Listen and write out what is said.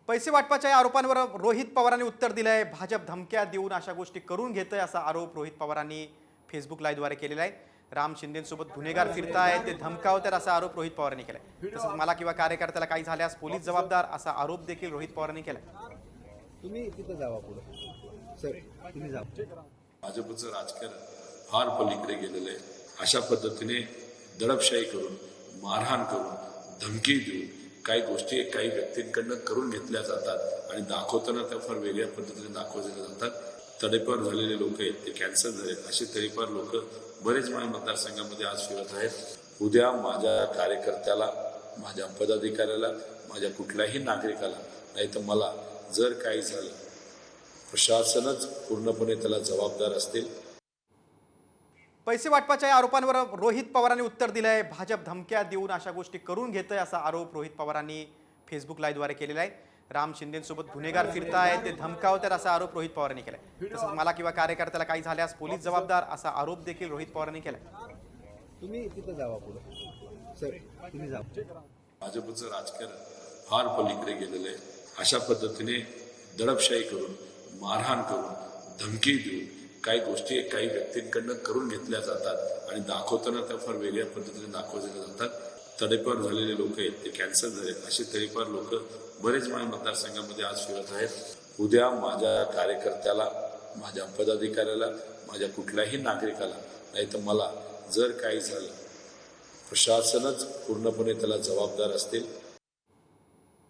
पैसे वाटपाच्या या आरोपांवर रोहित पवारांनी उत्तर दिलंय. भाजप धमक्या देऊन अशा गोष्टी करून घेतंय असा आरोप रोहित पवारांनी फेसबुक लाईव्हद्वारे केलेला आहे. राम शिंदेसोबत गुन्हेगार फिरताय, ते धमकावतात असा आरोप रोहित पवारांनी केलाय. तसंच मला किंवा कार्यकर्त्याला काही झाल्यास पोलीस जबाबदार असा आरोप देखील रोहित पवारांनी केलाय. तुम्ही तिथं जावा पुढे सर, तुम्ही जा. भाजपचं राजकारण फार पलीकडे गेलेलं आहे. अशा पद्धतीने दडपशाही करून, मारहाण करून, धमकी देऊन काही गोष्टी काही व्यक्तींकडनं करून घेतल्या जातात आणि दाखवताना त्या फार वेगळ्या पद्धतीने दाखवल्या जातात. तडेपार झालेले लोक आहेत, ते कॅन्सर झालेत, असे तडेपार लोक बरेच माझ्या मतदारसंघामध्ये आज फिरत आहेत. उद्या माझ्या कार्यकर्त्याला, माझ्या पदाधिकाऱ्याला, माझ्या कुठल्याही नागरिकाला नाही तर मला जर काही झालं, प्रशासनच पूर्णपणे त्याला जबाबदार असतील. पैसे वाटपाच्या या आरोपांवर रोहित पवारांनी उत्तर दिलंय. भाजप धमक्या देऊन अशा गोष्टी करून घेतंय असा आरोप रोहित पवारांनी फेसबुक लाईव्हद्वारे केलेला आहे. राम शिंदेसोबत गुन्हेगार फिरताय, ते धमकावतात असा आरोप रोहित पवारांनी केलाय. तसंच मला किंवा कार्यकर्त्याला काही झाल्यास पोलीस जबाबदार असा आरोप देखील रोहित पवारांनी केलाय. तुम्ही तिथं जावा पुढे सर, तुम्ही जा. भाजपचं राजकारण फार पलीकडे गेलेलं आहे. अशा पद्धतीने दडपशाही करून, मारहाण करून, धमकी देऊन काही गोष्टी काही व्यक्तींकडनं करून घेतल्या जातात आणि दाखवताना त्या फार वेगळ्या पद्धतीने दाखवल्या जातात. तडेपार झालेले लोक आहेत, ते कॅन्सर झालेत, असे तडेपार लोक बरेच माझ्या मतदारसंघामध्ये आज फिरत आहेत. उद्या माझ्या कार्यकर्त्याला, माझ्या पदाधिकाऱ्याला, माझ्या कुठल्याही नागरिकाला नाही तर मला जर काही झालं, प्रशासनच पूर्णपणे त्याला जबाबदार असतील.